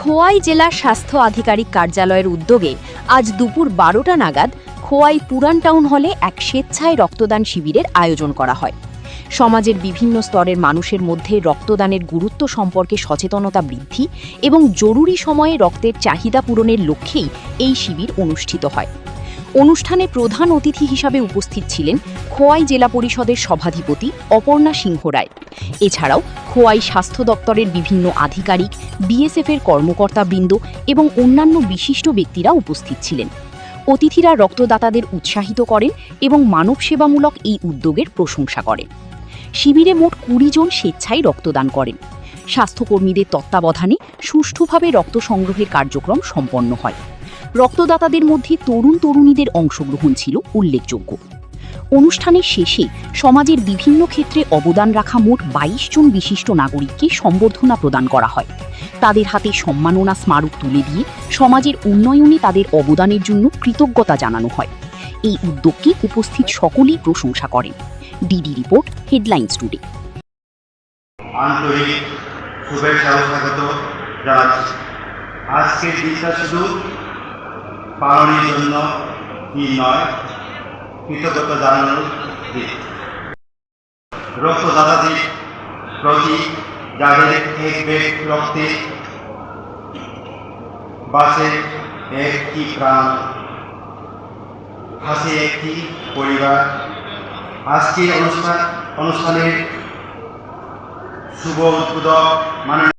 খোয়াই জেলা স্বাস্থ্য আধিকারিক কার্যালয়ের উদ্যোগে আজ দুপুর 12টা নাগাদ খোয়াই পুরান টাউন হলে এক স্বেচ্ছায় রক্তদান শিবিরের আয়োজন করা হয়। সমাজের বিভিন্ন স্তরের মানুষের মধ্যে রক্তদানের গুরুত্ব সম্পর্কে সচেতনতা বৃদ্ধি এবং জরুরি সময়ে রক্তের চাহিদা পূরণের লক্ষ্যেই এই শিবির অনুষ্ঠিত হয়। অনুষ্ঠানে প্রধান অতিথি হিসাবে উপস্থিত ছিলেন খোয়াই জেলা পরিষদের সভাধিপতি অপর্ণা সিংহ রায়। এছাড়াও খোয়াই স্বাস্থ্য দপ্তরের বিভিন্ন আধিকারিক, বিএসএফের কর্মকর্তাবৃন্দ এবং অন্যান্য বিশিষ্ট ব্যক্তিরা উপস্থিত ছিলেন। অতিথিরা রক্তদাতাদের উৎসাহিত করেন এবং মানব সেবামূলক এই উদ্যোগের প্রশংসা করেন। শিবিরে মোট 20 জন স্বেচ্ছায় রক্তদান করেন। স্বাস্থ্যকর্মীদের তত্ত্বাবধানে সুষ্ঠুভাবে রক্ত সংগ্রহের কার্যক্রম সম্পন্ন হয়। রক্তদাতাদের মধ্যে তরুণীদের অংশগ্রহণ ছিল উল্লেখযোগ্য। অনুষ্ঠানের শেষে সমাজের বিভিন্ন ক্ষেত্রে অবদান রাখা মোট 22 জন বিশিষ্ট নাগরিককে সম্বর্ধনা প্রদান করা হয়। তাদের হাতে সম্মাননা স্মারক তুলে দিয়ে সমাজের উন্নয়নে তাদের অবদানের জন্য কৃতজ্ঞতা জানানো হয়। এই উদ্যোগকে উপস্থিত সকলেই প্রশংসা করেন। DD report, headlines today. আন্তরিক শুভেচ্ছা ও স্বাগত জানাচ্ছি। আজকের দিনটা শুধু পালনের জন্য কি নয়, কৃতজ্ঞতা জানানোর দিন। রক্তদাতাদের প্রতি যাদের এক ব্যাগ রক্তে বাঁচে একটি প্রাণ, হাসে একটি পরিবার। আজকের অনুষ্ঠানের শুভ উদ্বোধক মাননীয়